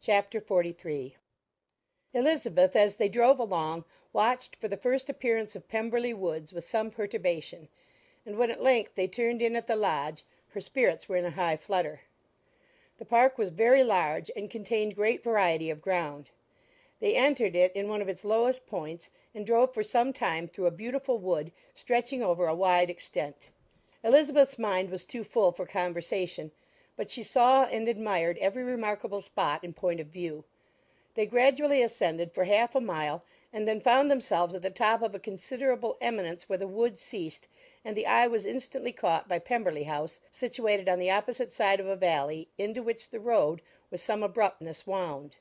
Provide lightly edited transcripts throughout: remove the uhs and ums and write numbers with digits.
Chapter 43. Elizabeth, as they drove along, watched for the first appearance of Pemberley Woods with some perturbation, and when at length they turned in at the lodge, her spirits were in a high flutter. The park was very large, and contained great variety of ground. They entered it in one of its lowest points, and drove for some time through a beautiful wood stretching over a wide extent. Elizabeth's mind was too full for conversation, but she saw and admired every remarkable spot in point of view. They gradually ascended for half a mile, and then found themselves at the top of a considerable eminence where the wood ceased, and the eye was instantly caught by Pemberley House, situated on the opposite side of a valley, into which the road, with some abruptness, wound.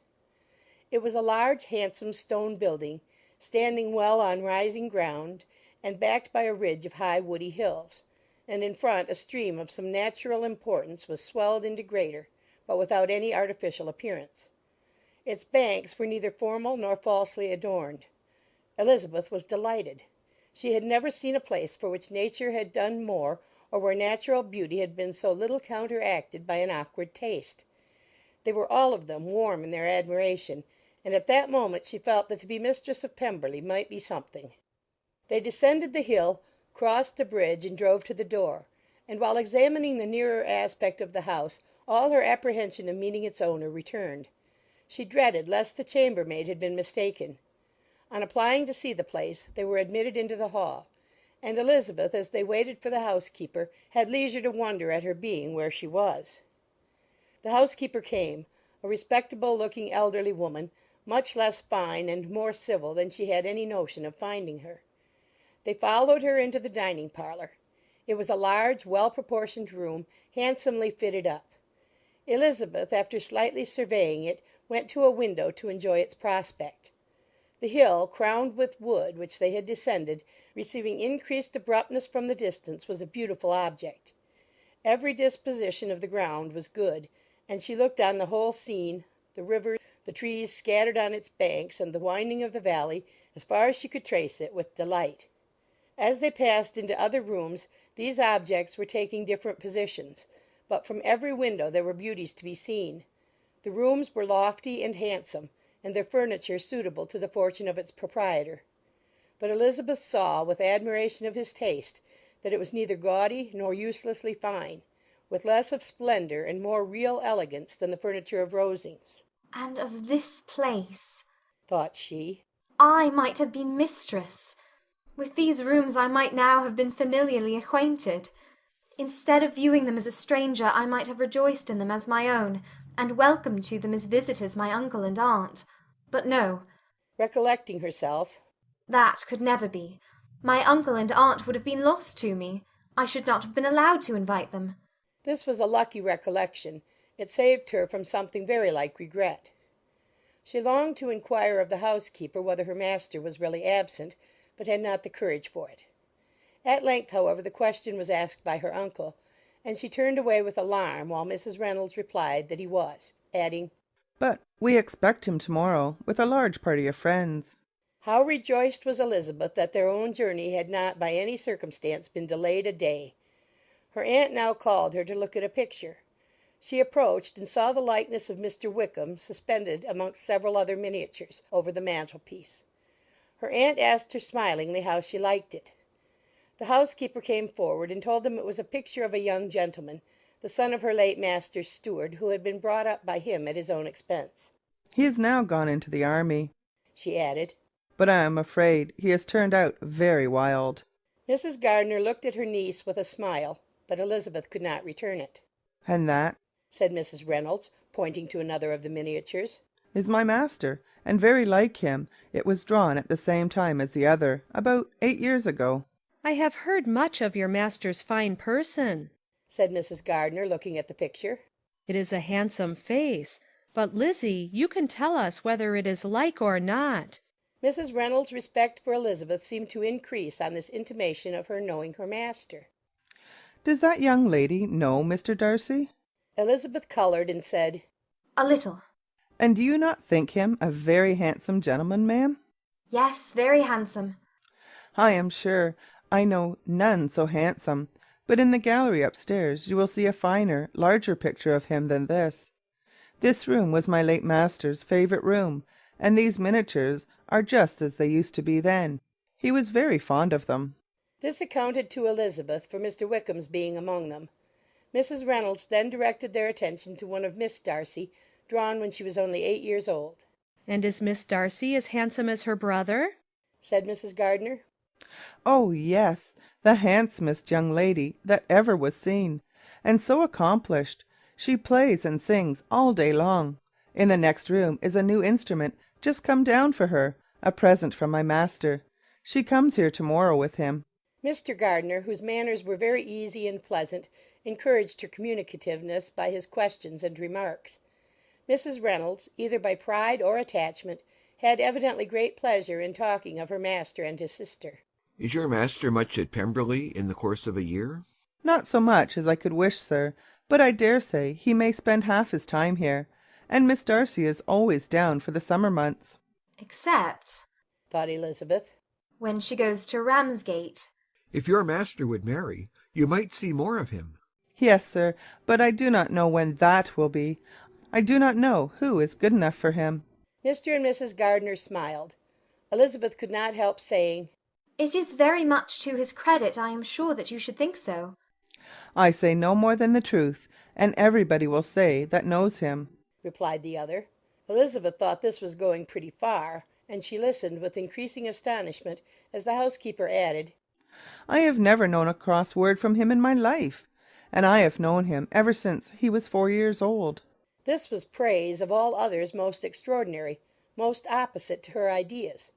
It was a large, handsome stone building, standing well on rising ground, and backed by a ridge of high woody hills, and in front a stream of some natural importance was swelled into greater, but without any artificial appearance. Its banks were neither formal nor falsely adorned. Elizabeth was delighted. She had never seen a place for which nature had done more, or where natural beauty had been so little counteracted by an awkward taste. They were all of them warm in their admiration, and at that moment she felt that to be mistress of Pemberley might be something. They descended the hill, crossed the bridge, and drove to the door, and while examining the nearer aspect of the house, all her apprehension of meeting its owner returned. She dreaded lest the chambermaid had been mistaken. On applying to see the place, they were admitted into the hall, and Elizabeth, as they waited for the housekeeper, had leisure to wonder at her being where she was. The housekeeper came, a respectable-looking elderly woman, much less fine and more civil than she had any notion of finding her. They followed her into the dining parlour. It was a large, well-proportioned room, handsomely fitted up. Elizabeth, after slightly surveying it, went to a window to enjoy its prospect. The hill, crowned with wood, which they had descended, receiving increased abruptness from the distance, was a beautiful object. Every disposition of the ground was good, and she looked on the whole scene, the river, the trees scattered on its banks, and the winding of the valley, as far as she could trace it, with delight. As they passed into other rooms, these objects were taking different positions, but from every window there were beauties to be seen. The rooms were lofty and handsome, and their furniture suitable to the fortune of its proprietor. But Elizabeth saw, with admiration of his taste, that it was neither gaudy nor uselessly fine, with less of splendour and more real elegance than the furniture of Rosings. "And of this place," thought she, "I might have been mistress. With these rooms I might now have been familiarly acquainted. Instead of viewing them as a stranger, I might have rejoiced in them as my own, and welcomed to them as visitors my uncle and aunt. But no," recollecting herself, "that could never be. My uncle and aunt would have been lost to me. I should not have been allowed to invite them." This was a lucky recollection. It saved her from something very like regret. She longed to inquire of the housekeeper whether her master was really absent, but had not the courage for it. At length, however, the question was asked by her uncle, and she turned away with alarm, while Mrs. Reynolds replied that he was, adding, "But we expect him to-morrow, with a large party of friends." How rejoiced was Elizabeth that their own journey had not by any circumstance been delayed a day! Her aunt now called her to look at a picture. She approached, and saw the likeness of Mr. Wickham suspended amongst several other miniatures over the mantelpiece. Her aunt asked her smilingly how she liked it. The housekeeper came forward and told them it was a picture of a young gentleman, the son of her late master's steward, who had been brought up by him at his own expense. "He is now gone into the army," she added, "but I am afraid he has turned out very wild." Mrs. Gardiner looked at her niece with a smile, but Elizabeth could not return it. "And that," said Mrs. Reynolds, pointing to another of the miniatures, "is my master, and very like him. It was drawn at the same time as the other, about 8 years ago." "I have heard much of your master's fine person," said Mrs. Gardiner, looking at the picture. "It is a handsome face, but Lizzie, you can tell us whether it is like or not." Mrs. Reynolds' respect for Elizabeth seemed to increase on this intimation of her knowing her master. "Does that young lady know Mr. Darcy?" Elizabeth coloured and said, "A little." "And do you not think him a very handsome gentleman, ma'am?" "Yes, very handsome." "I am sure I know none so handsome, but in the gallery upstairs you will see a finer, larger picture of him than this. This room was my late master's favourite room, and these miniatures are just as they used to be then. He was very fond of them." This accounted to Elizabeth for Mr. Wickham's being among them. Mrs. Reynolds then directed their attention to one of Miss Darcy, drawn when she was only 8 years old. "And is Miss Darcy as handsome as her brother?" said Mrs. Gardiner. "Oh, yes, the handsomest young lady that ever was seen, and so accomplished. She plays and sings all day long. In the next room is a new instrument just come down for her, a present from my master. She comes here to-morrow with him." Mr. Gardiner, whose manners were very easy and pleasant, encouraged her communicativeness by his questions and remarks. Mrs. Reynolds, either by pride or attachment, had evidently great pleasure in talking of her master and his sister. Is your master much at Pemberley in the course of a year? "Not so much as I could wish, sir, but I dare say he may spend half his time here, and Miss Darcy is always down for the summer months." Except, thought Elizabeth, when she goes to Ramsgate. If your master would marry, you might see more of him. "Yes, sir, but I do not know when that will be. I do not know who is good enough for him." Mr. and Mrs. Gardiner smiled. Elizabeth could not help saying, "It is very much to his credit, I am sure, that you should think so." "I say no more than the truth, and everybody will say that knows him," replied the other. Elizabeth thought this was going pretty far, and she listened with increasing astonishment as the housekeeper added, "I have never known a cross word from him in my life, and I have known him ever since he was 4 years old." This was praise of all others most extraordinary, most opposite to her ideas.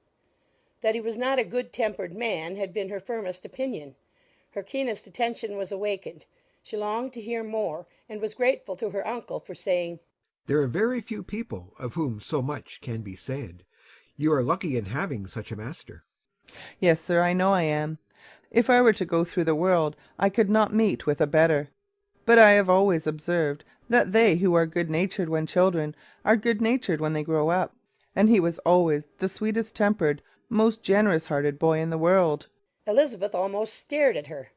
That he was not a good-tempered man had been her firmest opinion. Her keenest attention was awakened. She longed to hear more, and was grateful to her uncle for saying, "There are very few people of whom so much can be said. You are lucky in having such a master." "Yes, sir, I know I am. If I were to go through the world, I could not meet with a better. But I have always observed that they who are good-natured when children are good-natured when they grow up, and he was always the sweetest-tempered, most generous-hearted boy in the world." Elizabeth almost stared at her.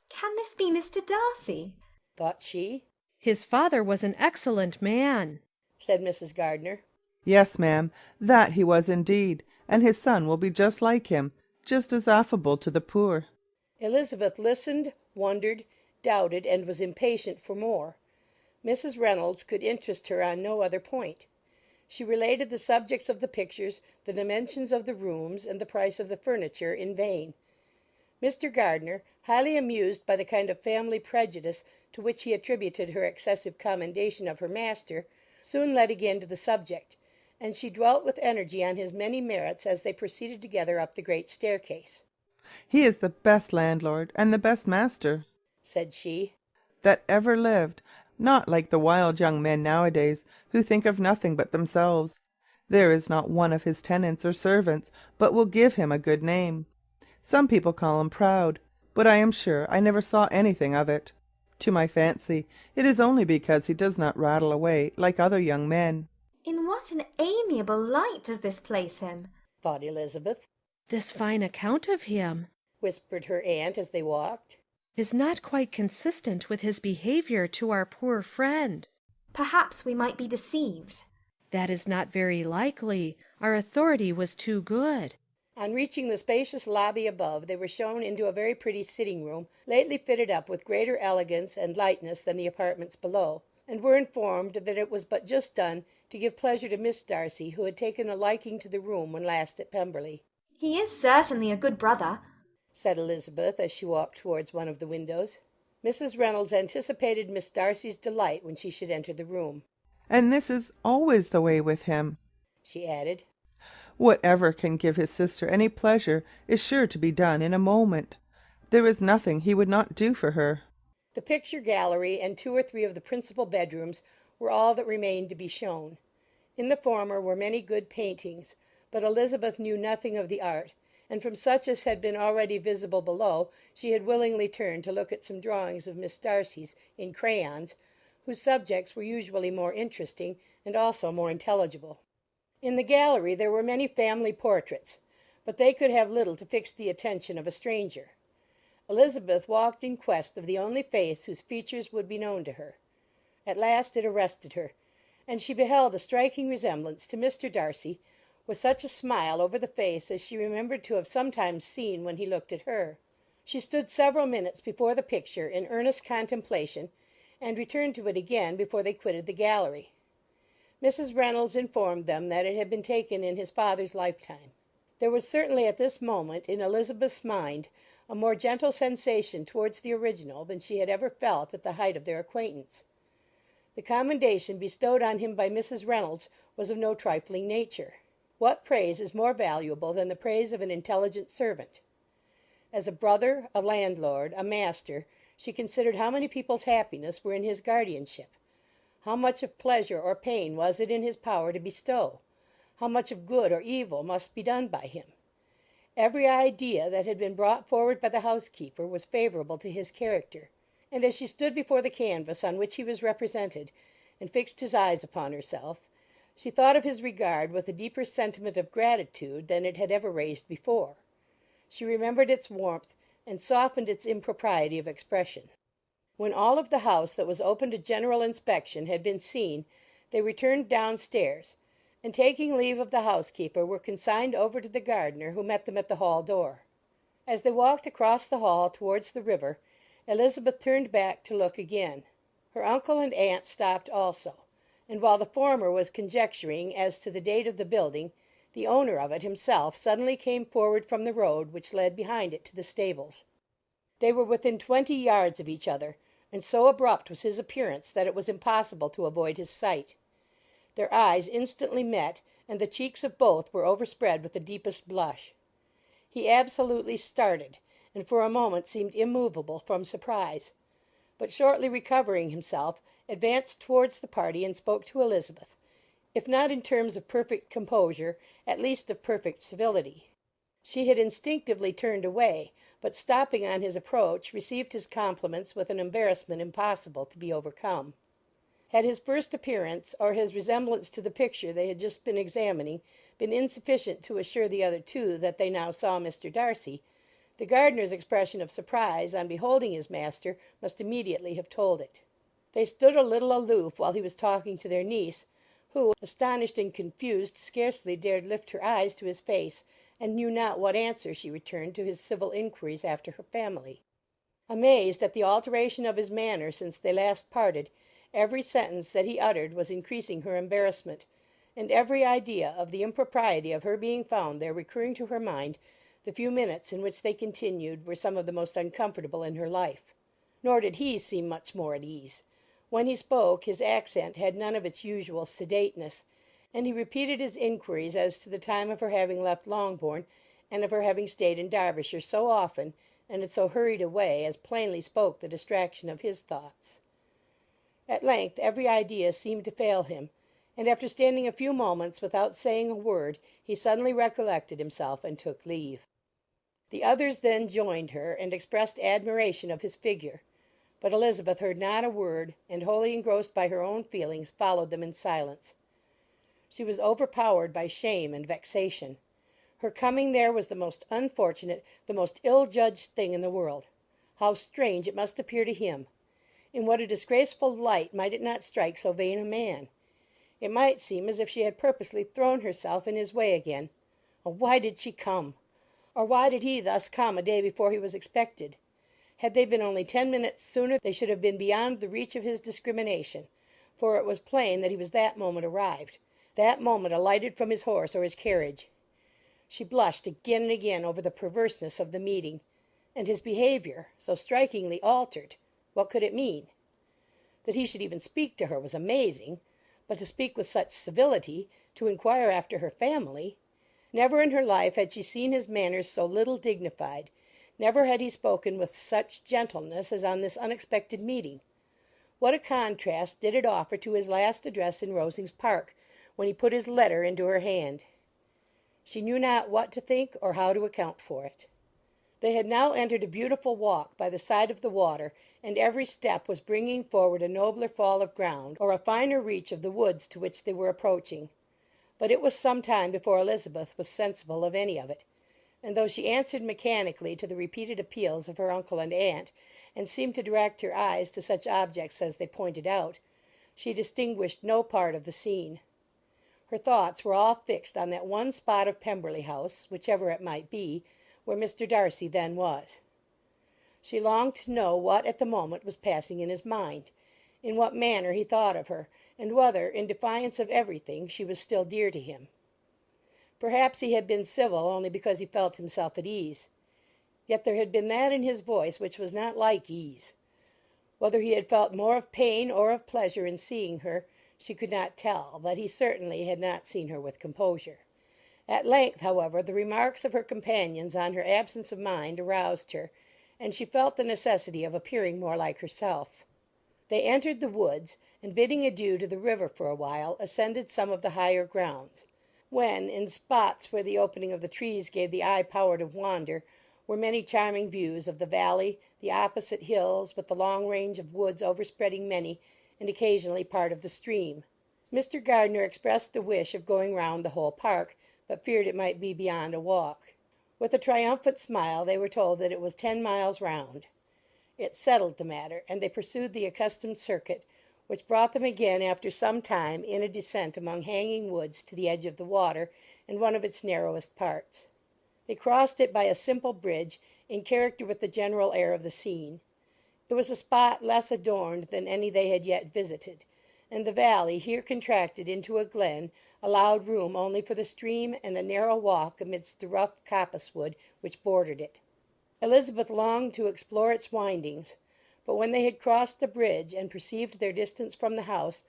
"Can this be Mr. Darcy?" thought she. "His father was an excellent man," said Mrs. Gardiner. "Yes, ma'am, that he was indeed, and his son will be just like him, just as affable to the poor." Elizabeth listened, wondered, doubted, and was impatient for more. Mrs. Reynolds could interest her on no other point. She related the subjects of the pictures, the dimensions of the rooms, and the price of the furniture, in vain. Mr. Gardiner, highly amused by the kind of family prejudice to which he attributed her excessive commendation of her master, soon led again to the subject, and she dwelt with energy on his many merits as they proceeded together up the great staircase. "He is the best landlord and the best master," said she, "that ever lived, not like the wild young men nowadays, who think of nothing but themselves. There is not one of his tenants or servants but will give him a good name. Some people call him proud, but I am sure I never saw anything of it. To my fancy, it is only because he does not rattle away like other young men." "In what an amiable light does this place him!" thought Elizabeth. "This fine account of him," whispered her aunt as they walked, "is not quite consistent with his behaviour to our poor friend." "Perhaps we might be deceived." "That is not very likely. Our authority was too good." On reaching the spacious lobby above, they were shown into a very pretty sitting-room, lately fitted up with greater elegance and lightness than the apartments below, and were informed that it was but just done to give pleasure to Miss Darcy, who had taken a liking to the room when last at Pemberley. "He is certainly a good brother," said Elizabeth as she walked towards one of the windows. Mrs. Reynolds anticipated Miss Darcy's delight when she should enter the room. "And this is always the way with him," she added. "Whatever can give his sister any pleasure is sure to be done in a moment. There is nothing he would not do for her." The picture gallery and 2 or 3 of the principal bedrooms were all that remained to be shown. In the former were many good paintings, but Elizabeth knew nothing of the art, and from such as had been already visible below she had willingly turned to look at some drawings of Miss Darcy's in crayons, whose subjects were usually more interesting and also more intelligible. In the gallery there were many family portraits, but they could have little to fix the attention of a stranger. Elizabeth walked in quest of the only face whose features would be known to her. At last it arrested her, and she beheld a striking resemblance to Mr. Darcy, with such a smile over the face as she remembered to have sometimes seen when he looked at her. She stood several minutes before the picture in earnest contemplation, and returned to it again before they quitted the gallery. Mrs. Reynolds informed them that it had been taken in his father's lifetime. There was certainly at this moment in Elizabeth's mind a more gentle sensation towards the original than she had ever felt at the height of their acquaintance. The commendation bestowed on him by Mrs. Reynolds was of no trifling nature. What praise is more valuable than the praise of an intelligent servant? As a brother, a landlord, a master, she considered how many people's happiness were in his guardianship. How much of pleasure or pain was it in his power to bestow? How much of good or evil must be done by him? Every idea that had been brought forward by the housekeeper was favourable to his character, and as she stood before the canvas on which he was represented, and fixed his eyes upon herself, she thought of his regard with a deeper sentiment of gratitude than it had ever raised before. She remembered its warmth, and softened its impropriety of expression. When all of the house that was open to general inspection had been seen, they returned downstairs, and taking leave of the housekeeper were consigned over to the gardener, who met them at the hall door. As they walked across the hall towards the river, Elizabeth turned back to look again. Her uncle and aunt stopped also, and while the former was conjecturing as to the date of the building, the owner of it himself suddenly came forward from the road which led behind it to the stables. They were within 20 yards of each other, and so abrupt was his appearance that it was impossible to avoid his sight. Their eyes instantly met, and the cheeks of both were overspread with the deepest blush. He absolutely started, and for a moment seemed immovable from surprise, but shortly recovering himself, advanced towards the party and spoke to Elizabeth, if not in terms of perfect composure, at least of perfect civility. She had instinctively turned away, but stopping on his approach, received his compliments with an embarrassment impossible to be overcome. Had his first appearance, or his resemblance to the picture they had just been examining, been insufficient to assure the other two that they now saw Mr. Darcy, the gardener's expression of surprise on beholding his master must immediately have told it. They stood a little aloof while he was talking to their niece, who, astonished and confused, scarcely dared lift her eyes to his face, and knew not what answer she returned to his civil inquiries after her family. Amazed at the alteration of his manner since they last parted, every sentence that he uttered was increasing her embarrassment, and every idea of the impropriety of her being found there recurring to her mind, the few minutes in which they continued were some of the most uncomfortable in her life. Nor did he seem much more at ease. When he spoke, his accent had none of its usual sedateness, and he repeated his inquiries as to the time of her having left Longbourn, and of her having stayed in Derbyshire so often, and in so hurried a way, as plainly spoke the distraction of his thoughts. At length every idea seemed to fail him, and after standing a few moments without saying a word, he suddenly recollected himself and took leave. The others then joined her, and expressed admiration of his figure, but Elizabeth heard not a word, and, wholly engrossed by her own feelings, followed them in silence. She was overpowered by shame and vexation. Her coming there was the most unfortunate, the most ill-judged thing in the world. How strange it must appear to him! In what a disgraceful light might it not strike so vain a man! It might seem as if she had purposely thrown herself in his way again. Oh, why did she come? Or why did he thus come a day before he was expected? Had they been only 10 minutes sooner, they should have been beyond the reach of his discrimination, for it was plain that he was that moment arrived, that moment alighted from his horse or his carriage. She blushed again and again over the perverseness of the meeting, and his behaviour, so strikingly altered. What could it mean? That he should even speak to her was amazing, but to speak with such civility, to inquire after her family! Never in her life had she seen his manners so little dignified. Never had he spoken with such gentleness as on this unexpected meeting. What a contrast did it offer to his last address in Rosings Park, when he put his letter into her hand! She knew not what to think or how to account for it. They had now entered a beautiful walk by the side of the water, and every step was bringing forward a nobler fall of ground, or a finer reach of the woods to which they were approaching. But it was some time before Elizabeth was sensible of any of it, and though she answered mechanically to the repeated appeals of her uncle and aunt, and seemed to direct her eyes to such objects as they pointed out, She distinguished no part of the scene. Her thoughts were all fixed on that one spot of Pemberley House, whichever it might be, where Mr. Darcy then was. She longed to know what at the moment was passing in his mind, in what manner he thought of her, and whether, in defiance of everything, she was still dear to him. Perhaps he had been civil only because he felt himself at ease. Yet there had been that in his voice which was not like ease. Whether he had felt more of pain or of pleasure in seeing her, she could not tell, but he certainly had not seen her with composure. At length, however, the remarks of her companions on her absence of mind aroused her, and she felt the necessity of appearing more like herself. They entered the woods, and bidding adieu to the river for a while, ascended some of the higher grounds. When, in spots where the opening of the trees gave the eye power to wander, were many charming views of the valley, the opposite hills, with the long range of woods overspreading many, and occasionally part of the stream. Mr. Gardiner expressed the wish of going round the whole park, but feared it might be beyond a walk. With a triumphant smile they were told that it was 10 miles round. It settled the matter, and they pursued the accustomed circuit, which brought them again after some time in a descent among hanging woods to the edge of the water, and one of its narrowest parts. They crossed it by a simple bridge, in character with the general air of the scene. It was a spot less adorned than any they had yet visited, and the valley, here contracted into a glen, allowed room only for the stream and a narrow walk amidst the rough coppice-wood which bordered it. Elizabeth longed to explore its windings, but when they had crossed the bridge and perceived their distance from the house,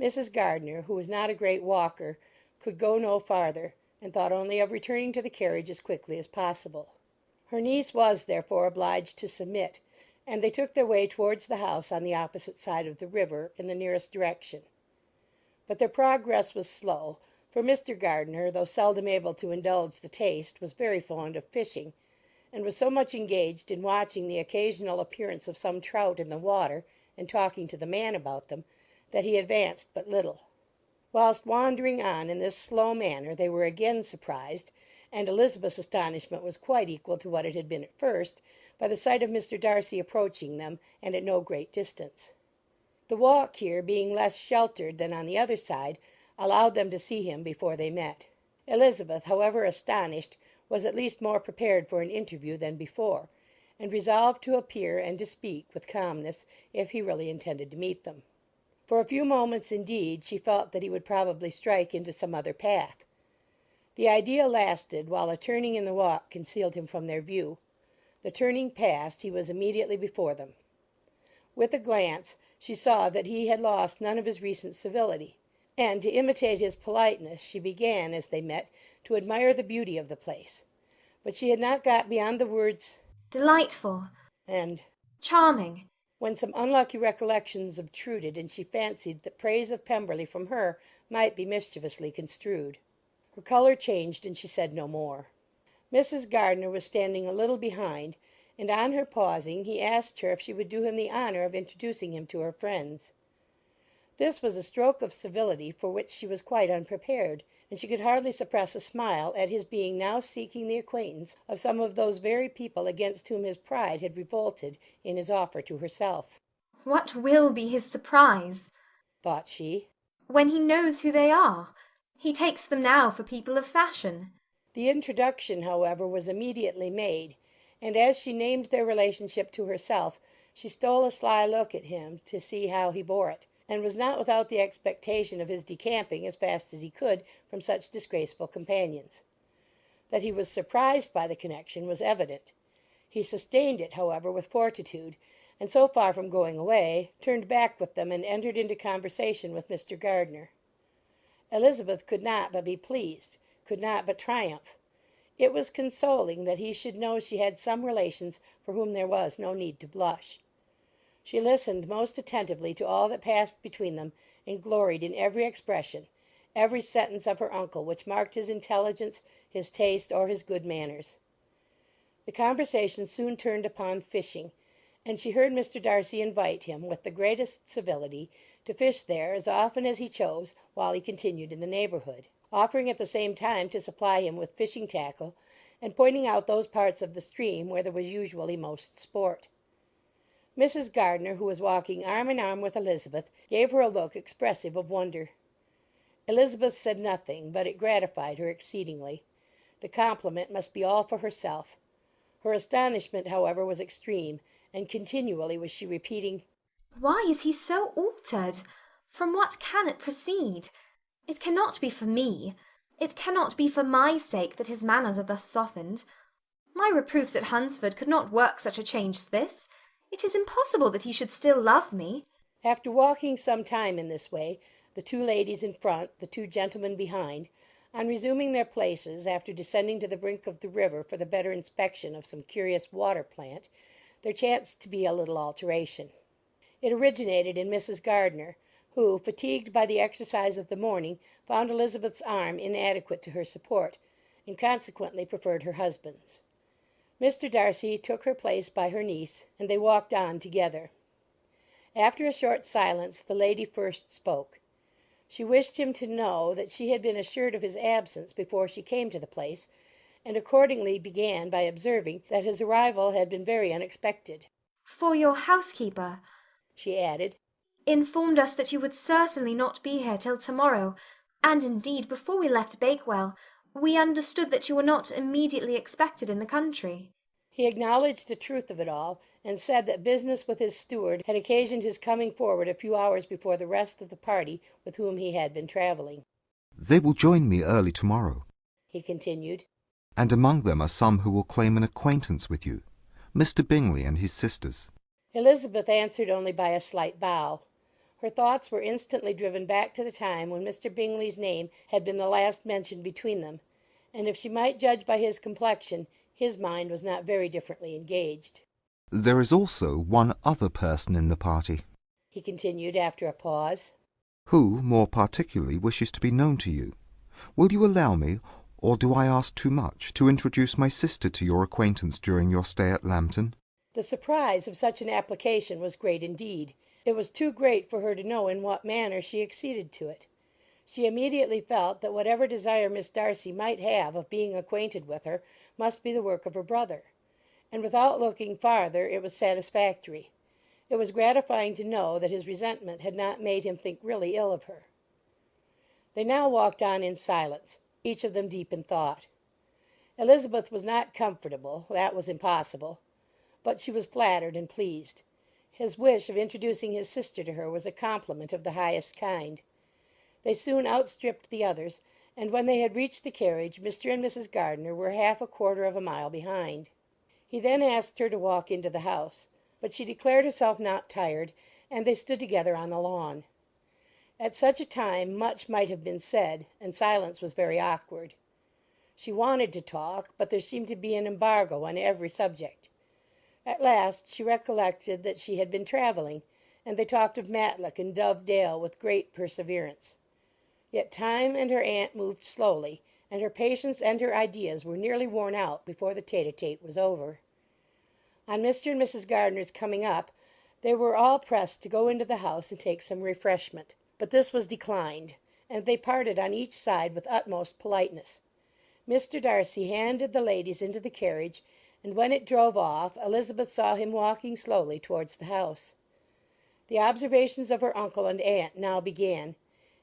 Mrs. Gardiner, who was not a great walker, could go no farther, and thought only of returning to the carriage as quickly as possible. Her niece was, therefore, obliged to submit, and they took their way towards the house on the opposite side of the river, in the nearest direction. But their progress was slow, for Mr. Gardiner, though seldom able to indulge the taste, was very fond of fishing, and was so much engaged in watching the occasional appearance of some trout in the water, and talking to the man about them, that he advanced but little. Whilst wandering on in this slow manner, they were again surprised, and Elizabeth's astonishment was quite equal to what it had been at first, by the sight of Mr. Darcy approaching them, and at no great distance. The walk here, being less sheltered than on the other side, allowed them to see him before they met. Elizabeth, however astonished, was at least more prepared for an interview than before, and resolved to appear and to speak with calmness if he really intended to meet them. For a few moments, indeed, she felt that he would probably strike into some other path. The idea lasted while a turning in the walk concealed him from their view. The turning past, he was immediately before them. With a glance, she saw that he had lost none of his recent civility, and to imitate his politeness she began, as they met, to admire the beauty of the place. But she had not got beyond the words "Delightful" and "charming," when some unlucky recollections obtruded, and she fancied that praise of Pemberley from her might be mischievously construed. Her colour changed, and she said no more. Mrs. Gardiner was standing a little behind, and on her pausing he asked her if she would do him the honour of introducing him to her friends. This was a stroke of civility for which she was quite unprepared, and she could hardly suppress a smile at his being now seeking the acquaintance of some of those very people against whom his pride had revolted in his offer to herself. "What will be his surprise," thought she, "when he knows who they are? He takes them now for people of fashion." The introduction, however, was immediately made, and as she named their relationship to herself, she stole a sly look at him to see how he bore it, and was not without the expectation of his decamping as fast as he could from such disgraceful companions. That he was surprised by the connection was evident. He sustained it, however, with fortitude, and so far from going away, turned back with them and entered into conversation with Mr. Gardiner. Elizabeth could not but be pleased, could not but triumph. It was consoling that he should know she had some relations for whom there was no need to blush. She listened most attentively to all that passed between them, and gloried in every expression, every sentence of her uncle which marked his intelligence, his taste, or his good manners. The conversation soon turned upon fishing, and she heard Mr. Darcy invite him, with the greatest civility, to fish there as often as he chose while he continued in the neighbourhood, offering at the same time to supply him with fishing tackle, and pointing out those parts of the stream where there was usually most sport. Mrs. Gardiner, who was walking arm in arm with Elizabeth, gave her a look expressive of wonder. Elizabeth said nothing, but it gratified her exceedingly. The compliment must be all for herself. Her astonishment, however, was extreme, and continually was she repeating, "Why is he so altered? From what can it proceed? It cannot be for me. It cannot be for my sake that his manners are thus softened. My reproofs at Hunsford could not work such a change as this. It is impossible that he should still love me." After walking some time in this way, the two ladies in front, the two gentlemen behind, on resuming their places after descending to the brink of the river for the better inspection of some curious water plant, there chanced to be a little alteration. It originated in Mrs. Gardiner, who, fatigued by the exercise of the morning, found Elizabeth's arm inadequate to her support, and consequently preferred her husband's. Mr. Darcy took her place by her niece, and they walked on together. After a short silence, the lady first spoke. She wished him to know that she had been assured of his absence before she came to the place, and accordingly began by observing that his arrival had been very unexpected. "For your housekeeper," she added, "informed us that you would certainly not be here till to-morrow, and indeed, before we left Bakewell, we understood that you were not immediately expected in the country." He acknowledged the truth of it all, and said that business with his steward had occasioned his coming forward a few hours before the rest of the party with whom he had been travelling. "They will join me early tomorrow," he continued, "and among them are some who will claim an acquaintance with you, Mr. Bingley and his sisters." Elizabeth answered only by a slight bow. Her thoughts were instantly driven back to the time when Mr. Bingley's name had been the last mentioned between them, and if she might judge by his complexion, his mind was not very differently engaged. "There is also one other person in the party," he continued after a pause, "who more particularly wishes to be known to you. Will you allow me, or do I ask too much, to introduce my sister to your acquaintance during your stay at Lambton?" The surprise of such an application was great indeed. It was too great for her to know in what manner she acceded to it. She immediately felt that whatever desire Miss Darcy might have of being acquainted with her must be the work of her brother, and without looking farther it was satisfactory. It was gratifying to know that his resentment had not made him think really ill of her. They now walked on in silence, each of them deep in thought. Elizabeth was not comfortable, that was impossible, but she was flattered and pleased. His wish of introducing his sister to her was a compliment of the highest kind. They soon outstripped the others, and when they had reached the carriage, Mr. and Mrs. Gardiner were half a quarter of a mile behind. He then asked her to walk into the house, but she declared herself not tired, and they stood together on the lawn. At such a time much might have been said, and silence was very awkward. She wanted to talk, but there seemed to be an embargo on every subject. At last she recollected that she had been travelling, and they talked of Matlock and Dove Dale with great perseverance. Yet time and her aunt moved slowly, and her patience and her ideas were nearly worn out before the tete-a-tete was over. On Mr. and Mrs. Gardiner's coming up, they were all pressed to go into the house and take some refreshment, but this was declined, and they parted on each side with utmost politeness. Mr. Darcy handed the ladies into the carriage, and when it drove off, Elizabeth saw him walking slowly towards the house. The observations of her uncle and aunt now began,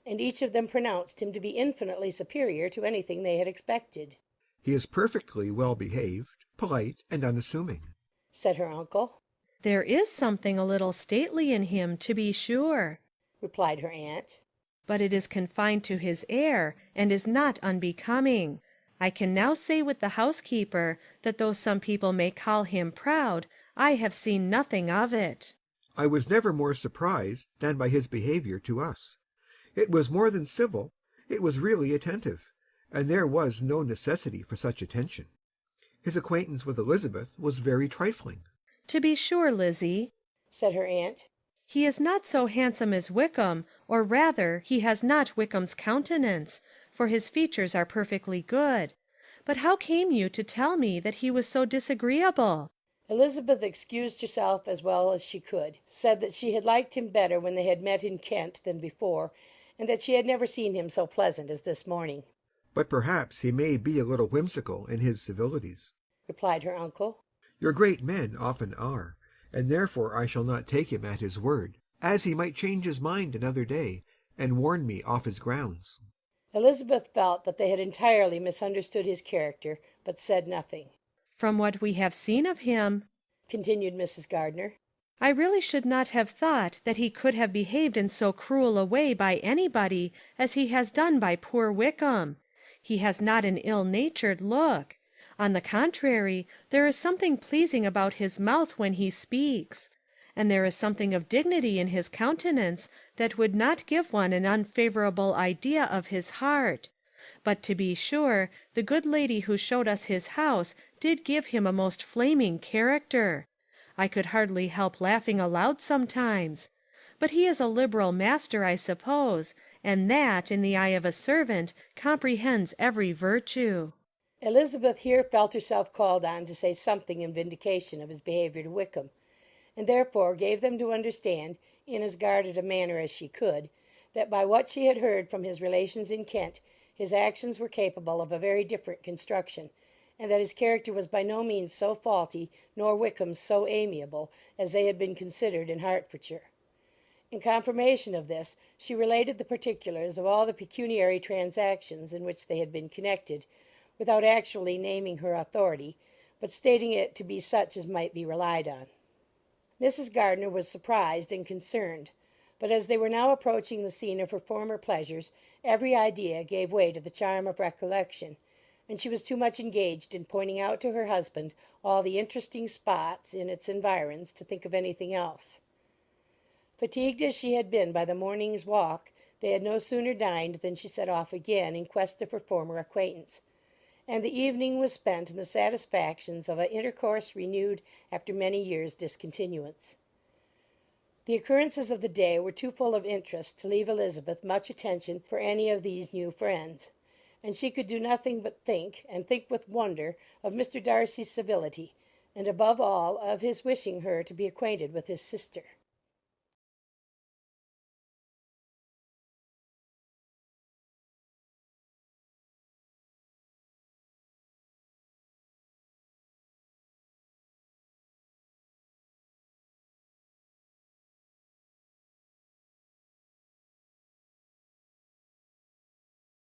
and each of them pronounced him to be infinitely superior to anything they had expected. "He is perfectly well behaved, polite, and unassuming," said her uncle. "There is something a little stately in him, to be sure," replied her aunt. "but it is confined to his air, and is not unbecoming. I can now say with the housekeeper, that though some people may call him proud, I have seen nothing of it." "I was never more surprised than by his behaviour to us. It was more than civil, it was really attentive, and there was no necessity for such attention. His acquaintance with Elizabeth was very trifling." "To be sure, Lizzie," said her aunt. "he is not so handsome as Wickham, or rather he has not Wickham's countenance, for his features are perfectly good. But how came you to tell me that he was so disagreeable?" Elizabeth excused herself as well as she could, said that she had liked him better when they had met in Kent than before, and that she had never seen him so pleasant as this morning. "But perhaps he may be a little whimsical in his civilities," replied her uncle. "Your great men often are, and therefore I shall not take him at his word, as he might change his mind another day, and warn me off his grounds." Elizabeth felt that they had entirely misunderstood his character, but said nothing. "From what we have seen of him," continued Mrs. Gardiner, "I really should not have thought that he could have behaved in so cruel a way by anybody as he has done by poor Wickham. He has not an ill-natured look. On the contrary, there is something pleasing about his mouth when he speaks, and there is something of dignity in his countenance that would not give one an unfavourable idea of his heart. But to be sure, the good lady who showed us his house did give him a most flaming character. I could hardly help laughing aloud sometimes. But he is a liberal master, I suppose, and that, in the eye of a servant, comprehends every virtue." Elizabeth here felt herself called on to say something in vindication of his behaviour to Wickham, and therefore gave them to understand, in as guarded a manner as she could, that by what she had heard from his relations in Kent, his actions were capable of a very different construction, and that his character was by no means so faulty, nor Wickham's so amiable, as they had been considered in Hertfordshire. In confirmation of this, she related the particulars of all the pecuniary transactions in which they had been connected, without actually naming her authority, but stating it to be such as might be relied on. Mrs. Gardiner was surprised and concerned, but as they were now approaching the scene of her former pleasures, every idea gave way to the charm of recollection, and she was too much engaged in pointing out to her husband all the interesting spots in its environs to think of anything else. Fatigued as she had been by the morning's walk, they had no sooner dined than she set off again in quest of her former acquaintance, and the evening was spent in the satisfactions of an intercourse renewed after many years' discontinuance. The occurrences of the day were too full of interest to leave Elizabeth much attention for any of these new friends, and she could do nothing but think, and think with wonder, of Mr. Darcy's civility, and above all of his wishing her to be acquainted with his sister.